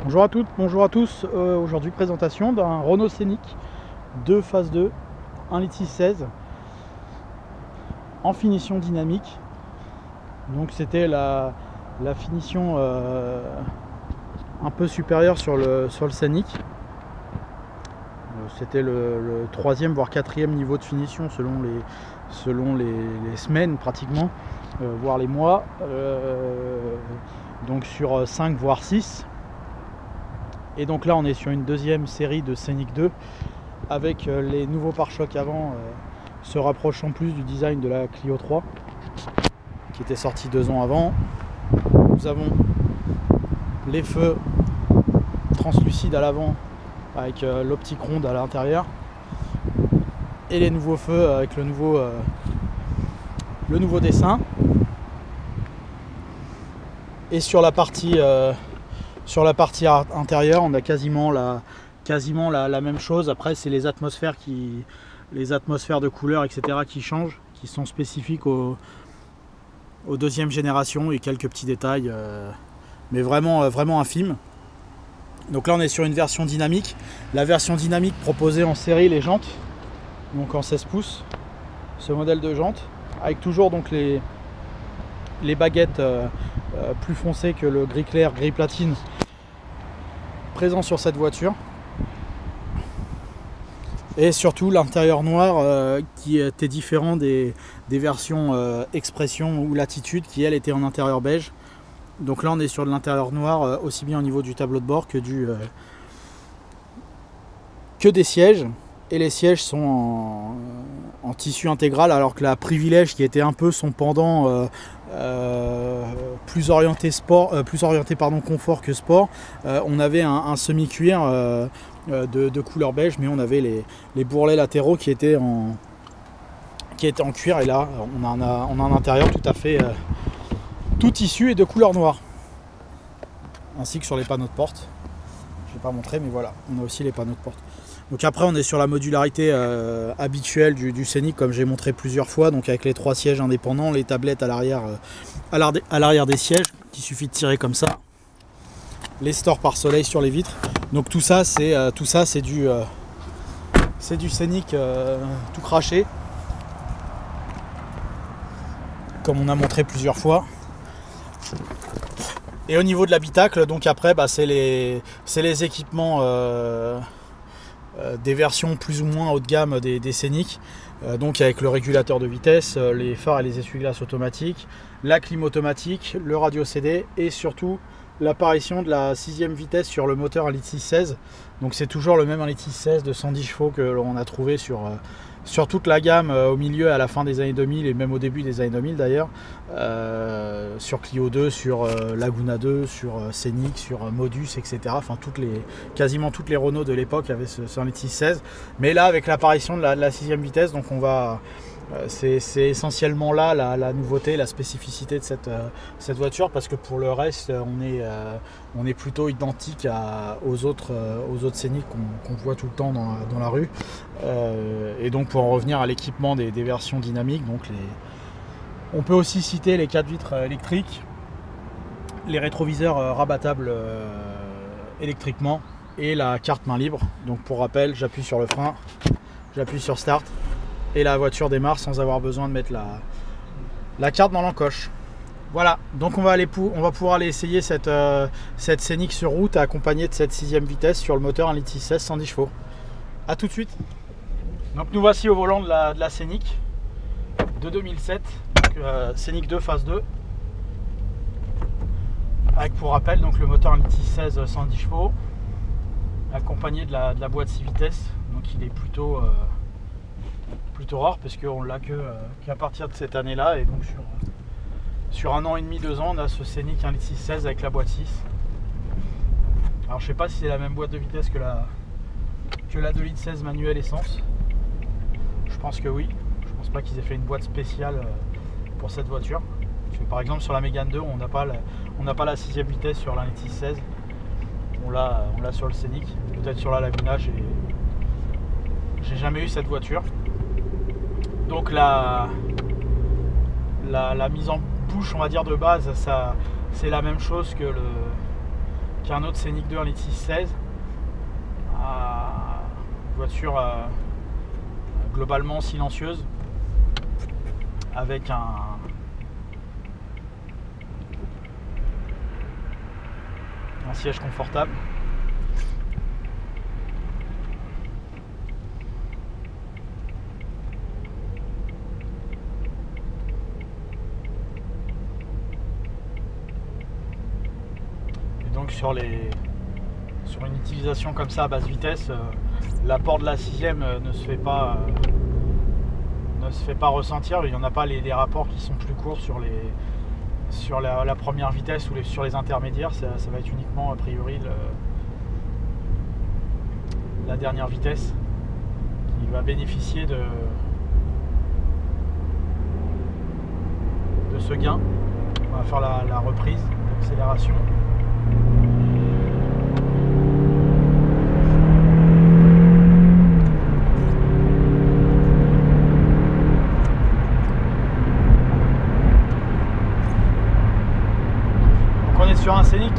Bonjour à toutes, bonjour à tous. Aujourd'hui présentation d'un Renault Scénic 2 phase 2, 1,6 litre 16 en finition dynamique. Donc c'était la finition un peu supérieure sur le Scénic. C'était le troisième voire quatrième niveau de finition selon les semaines pratiquement, voire les mois. Donc sur 5 voire 6. Et donc là on est sur une deuxième série de Scénic 2 avec les nouveaux pare-chocs avant se rapprochant plus du design de la Clio 3 qui était sortie 2 ans avant. Nous avons les feux translucides à l'avant avec l'optique ronde à l'intérieur et les nouveaux feux avec le nouveau dessin. Et sur la partie intérieure, on a quasiment la même chose. Après, c'est les atmosphères de couleurs, etc. qui changent, qui sont spécifiques aux deuxième génération et quelques petits détails, mais vraiment infimes. Donc là, on est sur une version dynamique. La version dynamique proposée en série, les jantes, donc en 16 pouces, ce modèle de jantes, avec toujours donc les baguettes plus foncées que le gris clair, gris platine présent sur cette voiture, et surtout l'intérieur noir qui était différent des versions Expression ou Latitude qui elle était en intérieur beige. Donc là on est sur de l'intérieur noir aussi bien au niveau du tableau de bord que des sièges, et les sièges sont en tissu intégral, alors que la Privilège qui était un peu son pendant plus orienté confort que sport, on avait un semi-cuir de couleur beige, mais on avait les bourrelets latéraux qui étaient en cuir, et là on a un intérieur tout à fait tout tissu et de couleur noire, ainsi que sur les panneaux de porte. Je ne vais pas montrer, mais voilà, on a aussi les panneaux de porte. Donc après on est sur la modularité habituelle du Scénic, comme j'ai montré plusieurs fois, donc avec les 3 sièges indépendants, les tablettes à l'arrière des sièges qu'il suffit de tirer comme ça, les stores pare-soleil sur les vitres. Donc tout ça c'est du Scénic tout craché, comme on a montré plusieurs fois. Et au niveau de l'habitacle, donc après c'est les équipements des versions plus ou moins haut de gamme des Scénic, donc avec le régulateur de vitesse, les phares et les essuie-glaces automatiques, la clim automatique, le radio CD, et surtout l'apparition de la 6ème vitesse sur le moteur 1,6 litre 16. Donc c'est toujours le même 1,6 litre 16 de 110 chevaux que l'on a trouvé sur toute la gamme au milieu, à la fin des années 2000 et même au début des années 2000 d'ailleurs, sur Clio 2, sur Laguna 2, sur Scénic, sur Modus, etc. Enfin quasiment toutes les Renault de l'époque avaient ce 1,6 litre 16. Mais là, avec l'apparition de la 6ème vitesse, donc c'est essentiellement là la nouveauté, la spécificité de cette voiture, parce que pour le reste on est plutôt identique aux autres Scénic qu'on voit tout le temps dans la rue. Et donc pour en revenir à l'équipement des versions dynamiques, donc on peut aussi citer les 4 vitres électriques, les rétroviseurs rabattables électriquement, et la carte main libre. Donc pour rappel, j'appuie sur le frein, j'appuie sur start, et la voiture démarre sans avoir besoin de mettre la carte dans l'encoche. Voilà, donc on va pouvoir aller essayer cette Scénic sur route, accompagnée de cette 6ème vitesse sur le moteur 1,6 litre 16 110 chevaux. A tout de suite. Donc nous voici au volant de la Scénic de 2007, donc, Scénic 2 phase 2, avec pour rappel donc le moteur 1,6 litre 16 110 chevaux, accompagné de la boîte 6 vitesses. Donc il est plutôt rare, parce qu'on l'a qu'à partir de cette année là, et donc sur 1 an et demi, 2 ans, on a ce Scénic 1,6 litre 16 avec la boîte 6. Alors je sais pas si c'est la même boîte de vitesse que la 2 litres 16 manuelle essence. Je pense que oui. Je pense pas qu'ils aient fait une boîte spéciale pour cette voiture. Parce que par exemple sur la Mégane 2, on n'a pas la 6ème vitesse sur la 1,6 litre 16. On l'a sur le Scénic. Peut-être sur la Laguna, j'ai jamais eu cette voiture. Donc la mise en bouche, on va dire, de base, c'est la même chose Donc un autre Scénic 2 1,6 litre, voiture globalement silencieuse, avec un siège confortable. Et donc sur une utilisation comme ça à basse vitesse, l'apport de la 6ème ne se fait pas ressentir. Il n'y en a pas les rapports qui sont plus courts sur la première vitesse ou sur les intermédiaires. Ça va être uniquement a priori la dernière vitesse qui va bénéficier de ce gain. On va faire la reprise d'accélération. Sur un Scénic,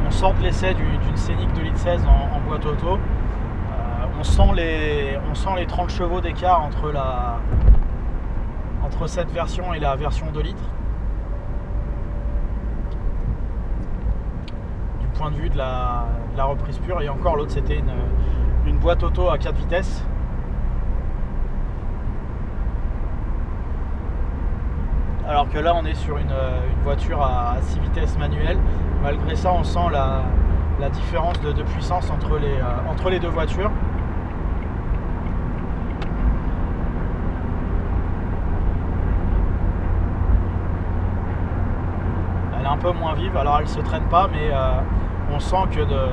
on sort de l'essai d'une Scénic 2,16 litres en boîte auto. On sent les 30 chevaux d'écart entre cette version et la version 2 litres. Du point de vue de la reprise pure. Et encore l'autre, c'était une boîte auto à 4 vitesses. Alors que là on est sur une voiture à 6 vitesses manuelle. Malgré ça on sent la différence de puissance entre les deux voitures. Elle est un peu moins vive, alors elle se traîne pas, mais on sent que de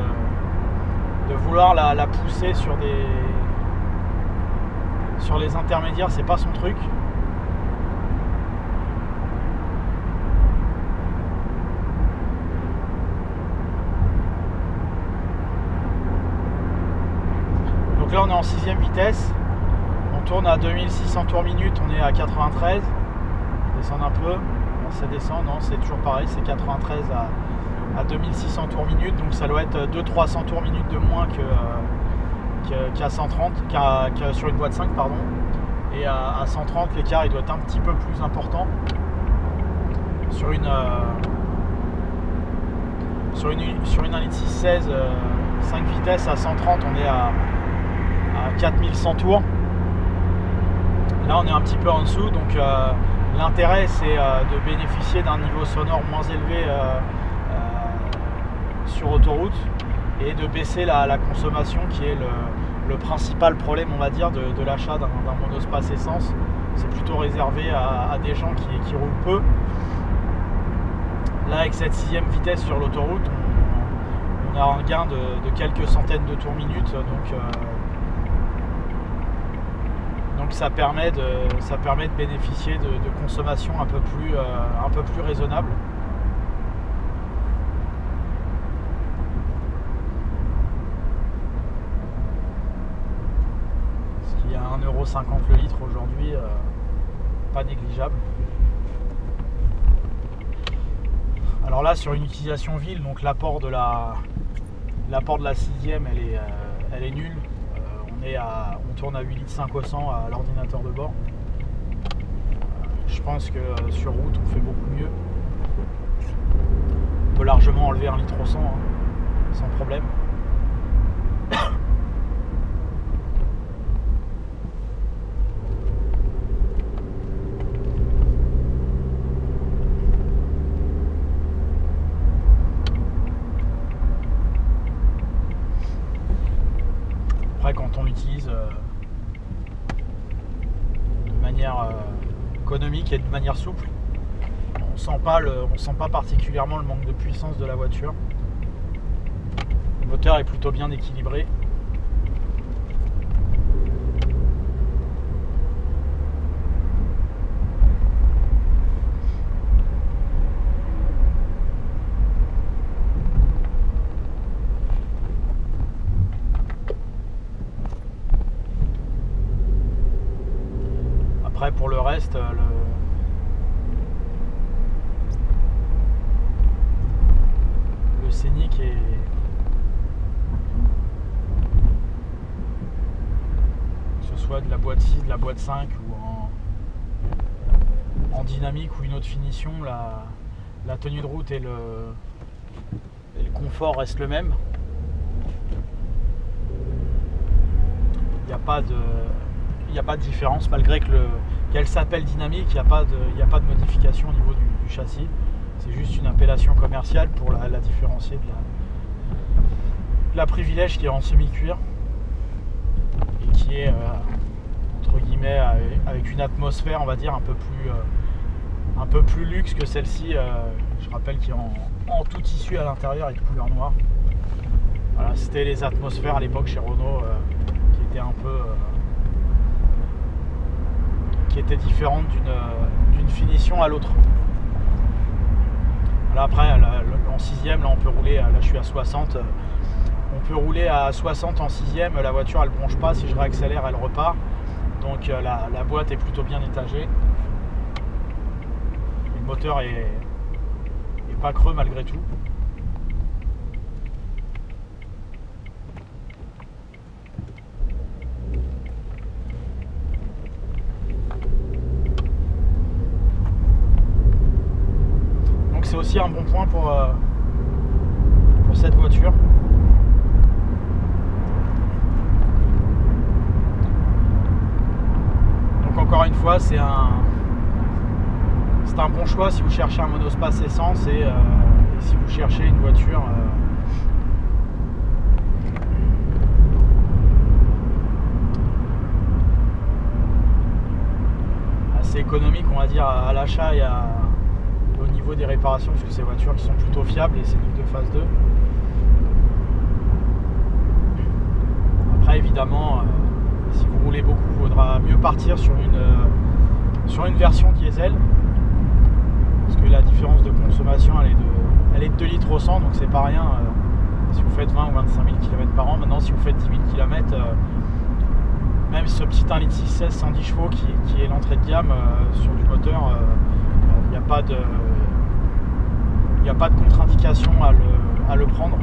vouloir la pousser sur les intermédiaires, c'est pas son truc. Donc là on est en 6ème vitesse, on tourne à 2600 tours minute, on est à 93, descendre un peu, ça descend, non c'est toujours pareil, c'est 93 à 2600 tours minute, donc ça doit être 200-300 tours minute de moins qu'à 130, sur une boîte 5 pardon, et à 130 l'écart il doit être un petit peu plus important. Sur une 1,6 litre 5 vitesses à 130 on est à 4100 tours. Là on est un petit peu en dessous, donc l'intérêt c'est de bénéficier d'un niveau sonore moins élevé sur autoroute et de baisser la consommation qui est le principal problème on va dire de l'achat d'un monospace essence. C'est plutôt réservé à des gens qui roulent peu. Là avec cette 6ème vitesse sur l'autoroute on a un gain de quelques centaines de tours minute, donc ça permet de bénéficier de consommation un peu plus raisonnable. Ce qui est à 1,50 € le litre aujourd'hui, pas négligeable. Alors là sur une utilisation ville, donc l'apport de la 6ème elle est nulle. On tourne à 8,5 litres au 100 à l'ordinateur de bord. Je pense que sur route on fait beaucoup mieux. On peut largement enlever 1 litre au 100 sans problème. Quand on l'utilise de manière économique et de manière souple, on sent pas particulièrement le manque de puissance de la voiture. Le moteur est plutôt bien équilibré. Après pour le reste, scénique et que ce soit de la boîte 6, de la boîte 5 ou en dynamique ou une autre finition, la tenue de route et le confort restent le même. Il n'y a pas de différence, malgré qu'elle s'appelle dynamique, il n'y a pas de modification au niveau du châssis. C'est juste une appellation commerciale pour la différencier de la Privilège qui est en semi-cuir et qui est entre guillemets avec une atmosphère, on va dire, un peu plus luxe que celle-ci. Je rappelle qu'il est en tout tissu à l'intérieur et de couleur noire. Voilà, c'était les atmosphères à l'époque chez Renault qui étaient un peu qui étaient différentes d'une finition à l'autre. Voilà, après en 6ème, là on peut rouler, là je suis à 60, on peut rouler à 60 en 6ème, la voiture elle bronche pas, si je réaccélère elle repart, donc la boîte est plutôt bien étagée. Le moteur est pas creux malgré tout. Donc c'est aussi un bon point pour cette voiture. Donc encore une fois, c'est un bon choix si vous cherchez un monospace essence et si vous cherchez une voiture assez économique, on va dire, à l'achat et au niveau des réparations, parce que c'est des voitures qui sont plutôt fiables et c'est de phase 2. Après évidemment, si vous roulez beaucoup, il vaudra mieux partir sur une version diesel, parce que la différence de consommation elle est de 2 litres au 100, donc c'est pas rien si vous faites 20 ou 25 000 km par an. Maintenant si vous faites 10 000 km, même ce petit 1,6 litre 110 chevaux qui est l'entrée de gamme sur du moteur, il n'y a pas de contre-indication à le prendre.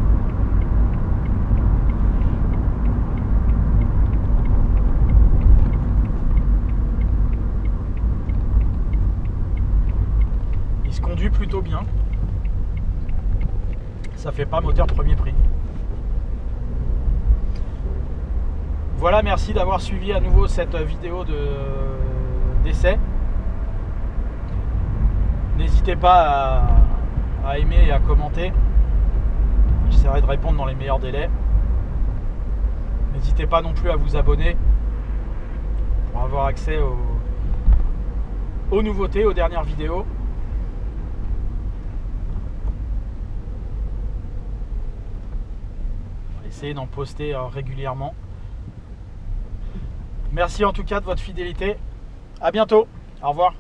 Il se conduit plutôt bien. Ça fait pas moteur premier prix. Voilà, merci d'avoir suivi à nouveau cette vidéo d'essai. N'hésitez pas à aimer et à commenter. J'essaierai de répondre dans les meilleurs délais. N'hésitez pas non plus à vous abonner pour avoir accès aux nouveautés, aux dernières vidéos. On va essayer d'en poster régulièrement. Merci en tout cas de votre fidélité. À bientôt. Au revoir.